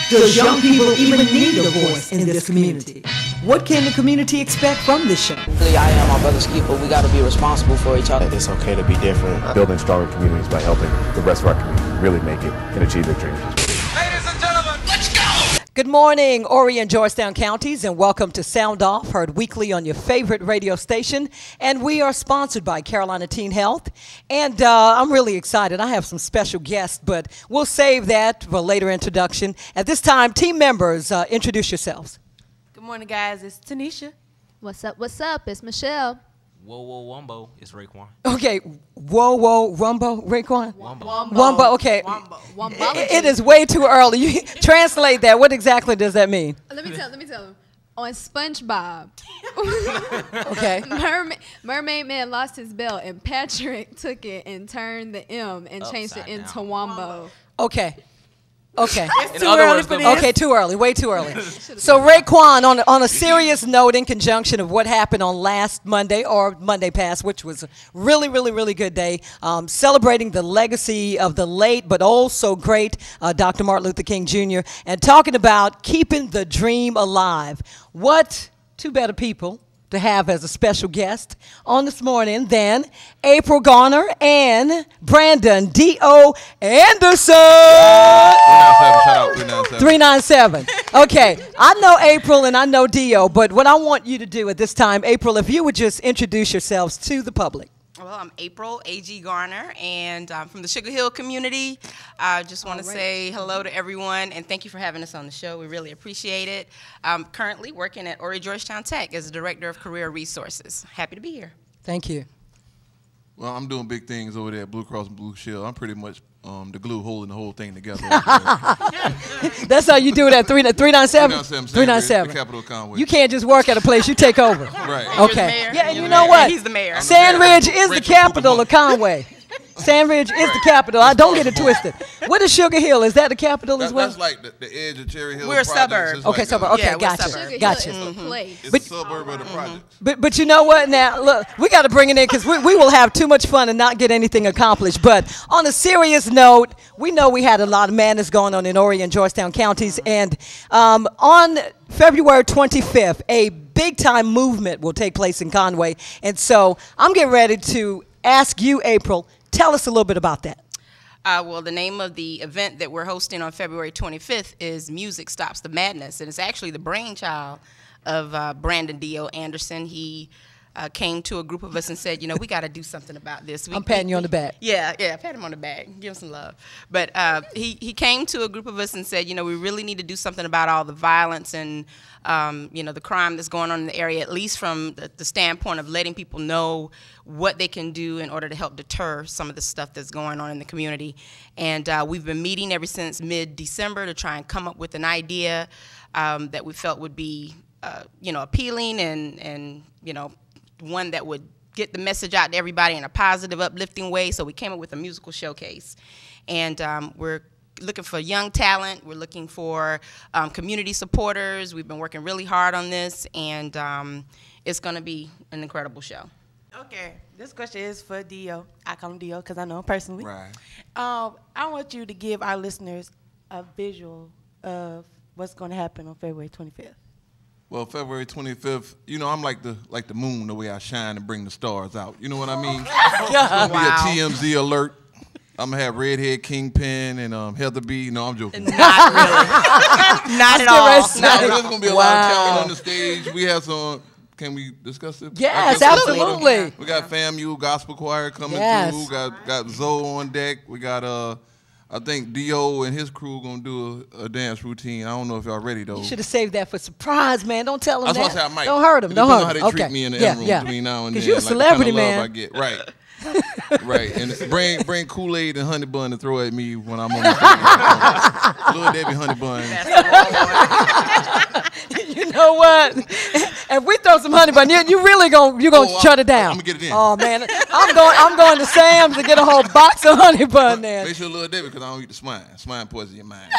Does young people even need a voice in this community? What can the community expect from this show? I am my brother's keeper. We got to be responsible for each other. It's okay to be different. Building stronger communities by helping the rest of our community really make it and achieve their dreams. Ladies and gentlemen, let's go! Good morning, Horry and Georgetown counties, and welcome to Sound Off, heard weekly on your favorite radio station. And we are sponsored by Carolina Teen Health. And I'm really excited. I have some special guests, but we'll save that for a later introduction. At this time, team members, introduce yourselves. Good morning, guys. It's Tanisha. What's up? What's up? It's Michelle. Whoa, whoa, Wumbo. It's Raekwon. Okay. Whoa, whoa, Rumbo, Raekwon? Wumbo. Okay. Wumbo. It is way too early. You translate that. What exactly does that mean? Let me tell him. On SpongeBob, Okay. Mermaid Man lost his belt, and Patrick took it and turned the M and changed it Upside into down. Wombo. Okay. Okay. In other words, the Okay, too early, way too early. So Raekwon, on a serious note, in conjunction of what happened on last Monday or Monday past, which was a really, really, really good day, celebrating the legacy of the late but also great Dr. Martin Luther King Jr. and talking about keeping the dream alive. What two better people to have as a special guest on this morning than April Garner and Brandon D.O. Anderson. 397. Okay, I know April and I know D.O., but what I want you to do at this time, April, if you would just introduce yourselves to the public. Well, I'm April A.G. Garner, and I'm from the Sugar Hill community. I just want to say hello to everyone, and thank you for having us on the show. We really appreciate it. I'm currently working at Horry Georgetown Tech as the Director of Career Resources. Happy to be here. Thank you. Well, I'm doing big things over there at Blue Cross and Blue Shield. I'm pretty much the glue holding the whole thing together. That's how you do it at 397? 397. The capital of Conway. You can't just work at a place, you take over. Right. Okay. Yeah, and you know what? He's the mayor. Sandridge is the capital of Conway. Sandridge is the capital. I don't get it twisted. What is Sugar Hill? Is that the capital as well? That's like the edge of Cherry Hill. We're a projects. suburb. It's Okay, like suburb. Okay, Yeah, we're gotcha. suburb. Sugar Gotcha. Hill is the place. It's a suburb of the projects. But you know what? Now, look, we got to bring it in because we will have too much fun and not get anything accomplished. But on a serious note, we know we had a lot of madness going on in Horry and Georgetown counties. And on February 25th, a big-time movement will take place in Conway. And so I'm getting ready to ask you, April, tell us a little bit about that. Well, the name of the event that we're hosting on February 25th is Music Stops the Madness, and it's actually the brainchild of Brandon D.O. Anderson. He came to a group of us and said, you know, we got to do something about this. I'm patting you on the back. Yeah, pat him on the back. Give him some love. But he came to a group of us and said, you know, we really need to do something about all the violence and, you know, the crime that's going on in the area, at least from the standpoint of letting people know what they can do in order to help deter some of the stuff that's going on in the community. And we've been meeting ever since mid-December to try and come up with an idea that we felt would be, you know, appealing and, you know, one that would get the message out to everybody in a positive, uplifting way. So we came up with a musical showcase. And we're looking for young talent. We're looking for community supporters. We've been working really hard on this, and it's going to be an incredible show. Okay, this question is for Dio. I call him Dio because I know him personally. Right. I want you to give our listeners a visual of what's going to happen on February 25th. Well, February 25th, you know, I'm like the moon, the way I shine and bring the stars out. You know what I mean? It's going to be a TMZ alert. I'm going to have Redhead Kingpin and Heather B. No, I'm joking. Not really. Not at all. No, there's going to be a lot of talent on the stage. We have some. Can we discuss it? Yes, absolutely. We got FAMU Gospel Choir coming through. Got Zoe on deck. We got I think D.O. and his crew gonna do a dance routine. I don't know if y'all ready though. You should have saved that for surprise, man. Don't tell them that. I was gonna say I might. Don't hurt them. Don't hurt them. How they treat me in the room between now and then. Because you're a celebrity, like the kind man. of love I get. Right. Right. And bring Kool-Aid and honey bun and throw at me when I'm on the stage. Little Debbie honey bun. You know what? If we throw some honey bun, you really gonna shut it down. I'm gonna get it in. Oh man, I'm going to Sam's to get a whole box of honey bun there. Make sure Little Debbie, because I don't eat the swine. Swine poison your mind.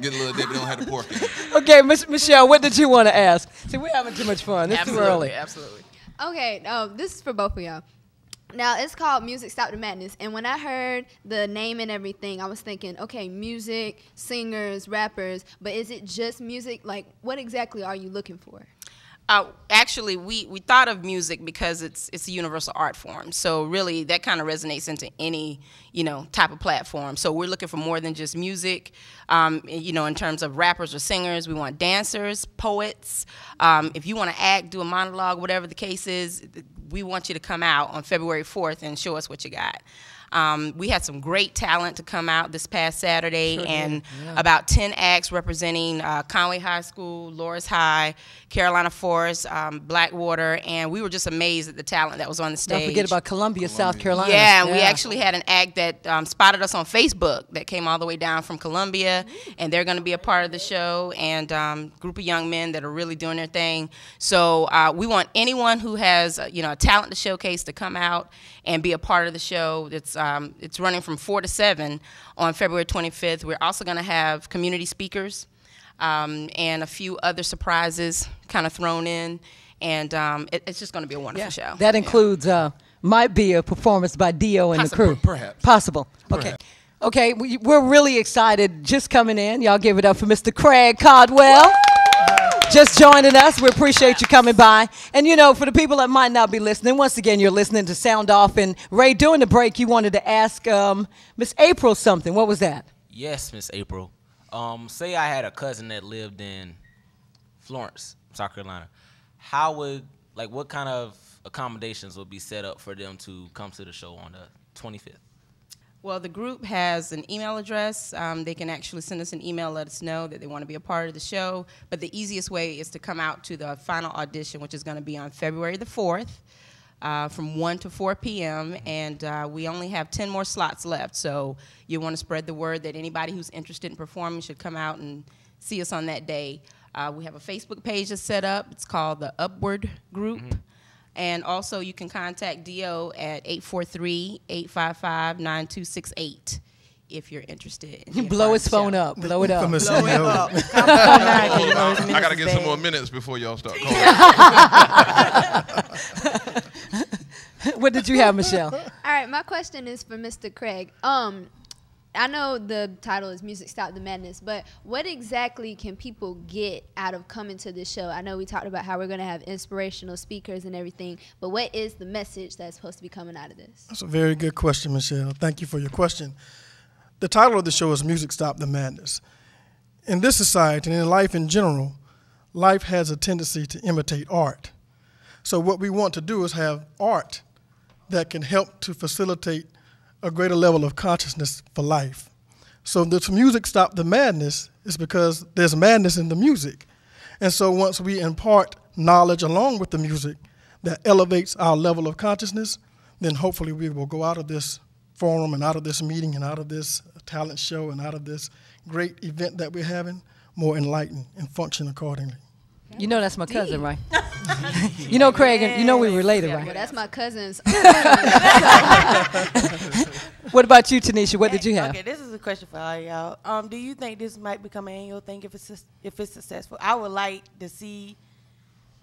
Get a Little Debbie, don't have the pork in it. Okay, Michelle, what did you want to ask? See, we're having too much fun. It's too early. Absolutely. Okay, this is for both of y'all. Now, it's called Music Stop the Madness. And when I heard the name and everything, I was thinking, okay, music, singers, rappers, but is it just music? Like, what exactly are you looking for? Actually, we thought of music because it's a universal art form. So really, that kind of resonates into any, type of platform. So we're looking for more than just music, in terms of rappers or singers. We want dancers, poets. If you want to act, do a monologue, whatever the case is, we want you to come out on February 4th and show us what you got. We had some great talent to come out this past Saturday, and about 10 acts representing Conway High School, Loris High, Carolina Forest, Blackwater, and we were just amazed at the talent that was on the stage. Don't forget about Columbia, South Carolina. Yeah, and we actually had an act that spotted us on Facebook that came all the way down from Columbia, and they're going to be a part of the show, and group of young men that are really doing their thing. So we want anyone who has a talent to showcase to come out and be a part of the show. It's running from 4 to 7 on February 25th. We're also going to have community speakers and a few other surprises kind of thrown in, and it's just going to be a wonderful show. That includes might be a performance by Dio and the crew. Perhaps. Possible. Okay. Okay, we're really excited just coming in. Y'all give it up for Mr. Craig Caldwell. Just joining us. We appreciate you coming by. And, for the people that might not be listening, once again, you're listening to Sound Off. And, Ray, during the break, you wanted to ask Miss April something. What was that? Yes, Miss April. Say I had a cousin that lived in Florence, South Carolina. How would, what kind of accommodations would be set up for them to come to the show on the 25th? Well, the group has an email address. They can actually send us an email, let us know that they want to be a part of the show. But the easiest way is to come out to the final audition, which is going to be on February the 4th from 1 to 4 p.m. And we only have 10 more slots left. So you want to spread the word that anybody who's interested in performing should come out and see us on that day. We have a Facebook page that's set up. It's called the Upward Group. And also, you can contact Dio at 843-855-9268 if you're interested. Blow his phone up. Blow it up. I got to get some more minutes before y'all start calling. What did you have, Michelle? All right, my question is for Mr. Craig. I know the title is Music Stop the Madness, but what exactly can people get out of coming to this show? I know we talked about how we're going to have inspirational speakers and everything, but what is the message that's supposed to be coming out of this? That's a very good question, Michelle. Thank you for your question. The title of the show is Music Stop the Madness. In this society and in life in general, life has a tendency to imitate art. So what we want to do is have art that can help to facilitate a greater level of consciousness for life. So this Music Stop the Madness is because there's madness in the music. And so once we impart knowledge along with the music that elevates our level of consciousness, then hopefully we will go out of this forum and out of this meeting and out of this talent show and out of this great event that we're having more enlightened and function accordingly. You know that's my cousin, right? Craig, we related, right? Well, that's my cousin's. What about you, Tanisha? What did you have? Okay, this is a question for all y'all. Do you think this might become an annual thing if it's successful? I would like to see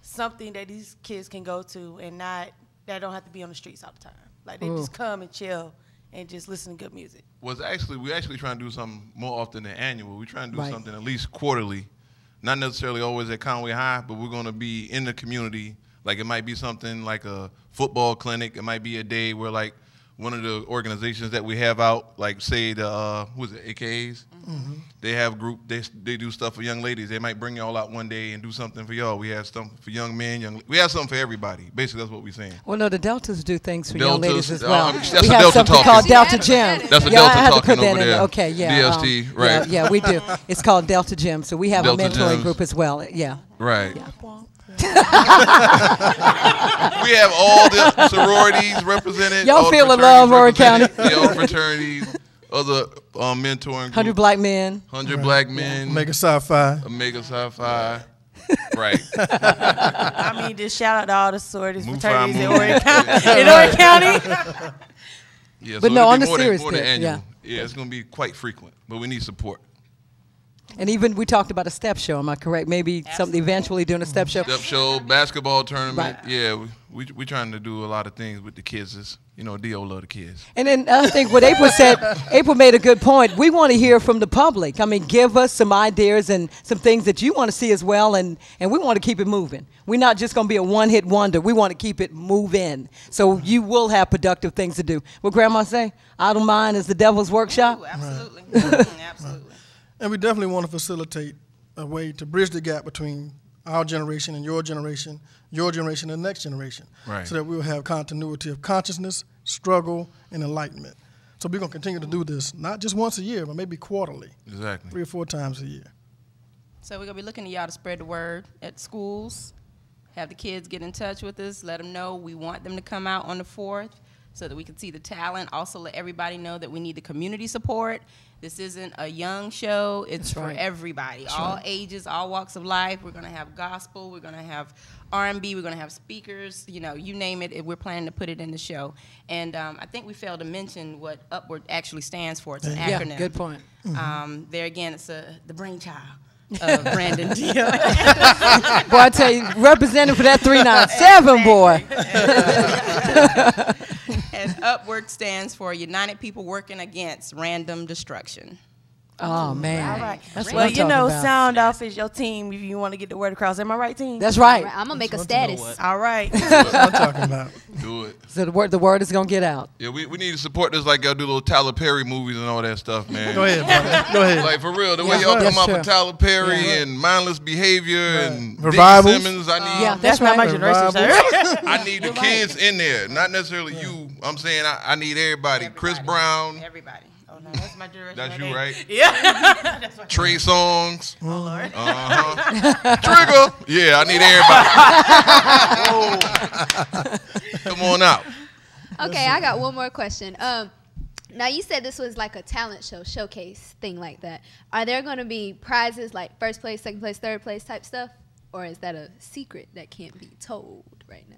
something that these kids can go to and that don't have to be on the streets all the time. Like they just come and chill and just listen to good music. We're actually trying to do something more often than annual. We're trying to do something at least quarterly. Not necessarily always at Conway High, but we're going to be in the community. Like it might be something like a football clinic. It might be a day where like one of the organizations that we have out, like say the AKAs, they have group. They do stuff for young ladies. They might bring y'all out one day and do something for y'all. We have something for young men. We have something for everybody. Basically, that's what we're saying. Well, no, the Deltas do things for young ladies as well. That's we a have Delta something talking. called Delta Gym. That's a I Delta had to put talking that over in there. Okay, yeah. DST, right. Yeah, we do. It's called Delta Gym, so we have Delta a mentoring gyms. group as well. Yeah. Right. Yeah. We have all the sororities represented. Y'all feel the love, Horry County. All fraternities, other mentoring groups. 100 Black Men. 100 Black Men. Omega Psi-Phi. Omega Psi-Phi. Right. I mean, just shout out to all the sororities, Move fraternities in move. Horry County. Yeah, But so no, it'll on be the more serious than tip, annual. yeah. Yeah, it's going to be quite frequent, but we need support. And even we talked about a step show. Am I correct? Maybe something eventually doing a step show. Step show, basketball tournament. Right. Yeah, we trying to do a lot of things with the kids. You know, Dio love the kids. And then I think what April said, April made a good point. We want to hear from the public. I mean, give us some ideas and some things that you want to see as well, and we want to keep it moving. We're not just going to be a one-hit wonder. We want to keep it moving. So you will have productive things to do. What Grandma say? Idle mind is the devil's workshop? Ooh, absolutely. Right. Absolutely. And we definitely want to facilitate a way to bridge the gap between our generation and your generation and the next generation. Right. So that we'll have continuity of consciousness, struggle, and enlightenment. So we're going to continue to do this, not just once a year, but maybe quarterly. Exactly. 3 or 4 times a year. So we're going to be looking to y'all to spread the word at schools, have the kids get in touch with us, let them know we want them to come out on the 4th so that we can see the talent. Also let everybody know that we need the community support. This isn't a young show. It's for everybody, all ages, all walks of life. We're going to have gospel. We're going to have R&B. We're going to have speakers. You know, you name it, we're planning to put it in the show. And I think we failed to mention what Upward actually stands for. It's an acronym. Yeah, good point. There again, it's the brainchild of Brandon Dio. Boy, I tell you, representing for that 397, boy. And Upward stands for United People Working Against Random Destruction. Oh, man. All right. That's well, what you I'm know, talking about. Sound Off is your team if you want to get the word across. Am I right, team? That's right. I'm going to make a status. All right. That's what I'm talking about. Do it. So the word is going to get out. Yeah, we need to support this like y'all do little Tyler Perry movies and all that stuff, man. Go ahead, brother. Go ahead. Like, for real, the way y'all come out for Tyler Perry and Mindless Behavior and Revivals. Dickie Simmons, I need That's not my generation, sir. I need the kids in there, not necessarily you. I'm saying I need everybody. Chris Brown. Everybody. Oh, no, that's my generation. That's you, right? Yeah. Trey Songz. Oh, Lord. Trigger. Yeah, I need everybody. Come on out. Okay, I got one more question. Now, you said this was like a talent show, showcase thing like that. Are there going to be prizes like first place, second place, third place type stuff? Or is that a secret that can't be told right now?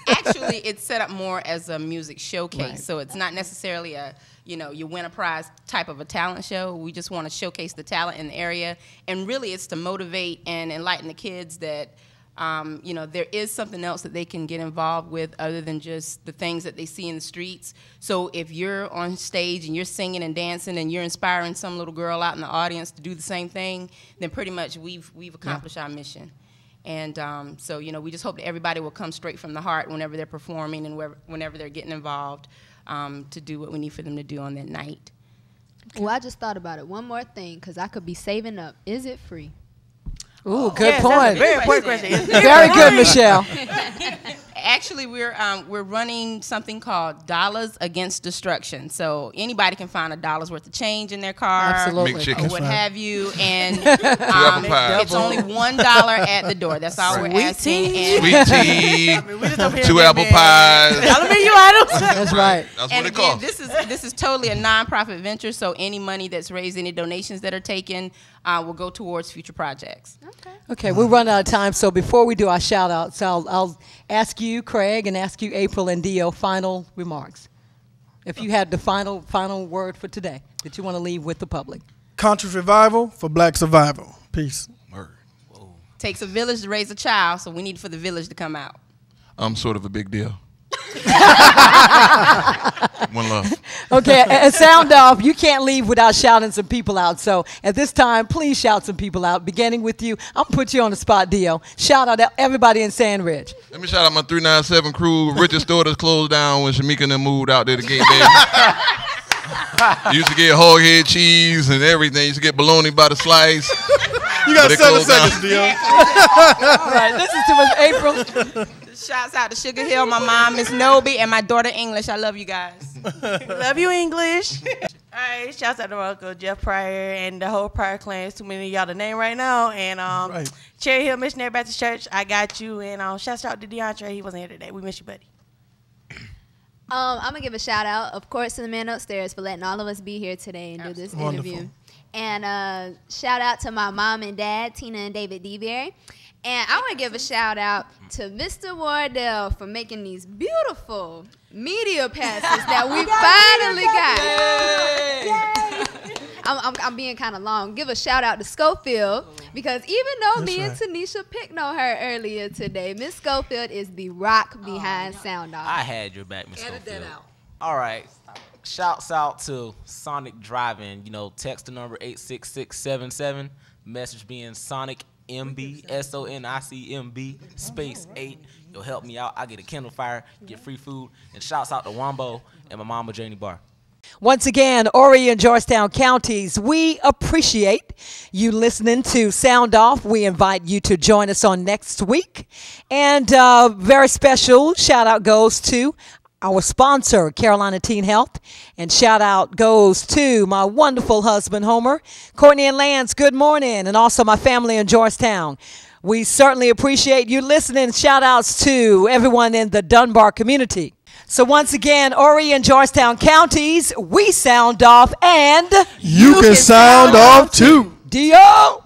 Actually, it's set up more as a music showcase, Right. so it's not necessarily a, you know, you win a prize type of a talent show. We just want to showcase the talent in the area, and really it's to motivate and enlighten the kids that, you know, there is something else that they can get involved with other than just the things that they see in the streets. So if you're on stage and you're singing and dancing and you're inspiring some little girl out in the audience to do the same thing, then pretty much we've accomplished our mission. And so, you know, we just hope that everybody will come straight from the heart whenever they're performing and whenever they're getting involved to do what we need for them to do on that night. Well, I just thought about it. One more thing, because I could be saving up. Is it free? Ooh, good Yes, point. that's a very important question. Very good, Michelle. Actually, we're running something called Dollars Against Destruction. So anybody can find $1 worth of change in their car, Absolutely. McChicken. or what have you, and apple pies. it's only $1 at the door. That's all we're asking. And Sweet tea, We just over here 2 getting apple mad. pies. Y'all menu items. That's right. That's And what it again, costs. this is totally a nonprofit venture. So any money that's raised, any donations that are taken, will go towards future projects. Okay, we're running out of time, so before we do our shout-outs, I'll ask you, Craig, and ask you, April and Dio, final remarks. If you had the final word for today that you want to leave with the public. Conscious revival for black survival. Peace. Word. Takes a village to raise a child, so we need for the village to come out. I'm sort of a big deal. One love. Okay, and sound off. You can't leave without shouting some people out. So at this time, please shout some people out, beginning with you. I'm going to put you on the spot, Dio. Shout out everybody in Sand Ridge. Let me shout out my 397 crew. Richard store that's closed down when Shamika and them moved out there to get there. Used to get hog head cheese and everything. Used to get bologna by the slice. You got But it 7 closed down. seconds, Dio. All right, this is to Miss April. Shouts out to Sugar Hill, my mom, Miss Noby, and my daughter English. I love you guys. Love you, English. All right, shouts out to my Uncle Jeff Pryor and the whole Pryor clan. It's too many of y'all to name right now. And Right. Cherry Hill Missionary Baptist Church, I got you. And shouts out to DeAndre. He wasn't here today. We miss you, buddy. I'm going to give a shout out, of course, to the man upstairs for letting all of us be here today and do this interview. Wonderful. And shout out to my mom and dad, Tina and David DeBerry. And I want to give a shout out to Mr. Wardell for making these beautiful media passes that we finally got. I'm being kind of long. Give a shout out to Schofield because even though me and Tanisha picked on her earlier today, Miss Schofield is the rock behind Sound Off. I had your back, Miss Schofield. Edit that out. All right. Shouts out to Sonic Driving. Text the number 86677. Message being Sonic MB, SONICMB, space 8. You'll help me out. I get a Kindle Fire, get free food. And shouts out to Wombo and my mama, Janie Barr. Once again, Horry and Georgetown counties, we appreciate you listening to Sound Off. We invite you to join us on next week. And very special shout out goes to our sponsor, Carolina Teen Health. And shout out goes to my wonderful husband, Homer. Courtney and Lance, good morning. And also my family in Georgetown. We certainly appreciate you listening. Shout outs to everyone in the Dunbar community. So once again, Horry and Georgetown counties, we sound off and you can sound off too. Dio!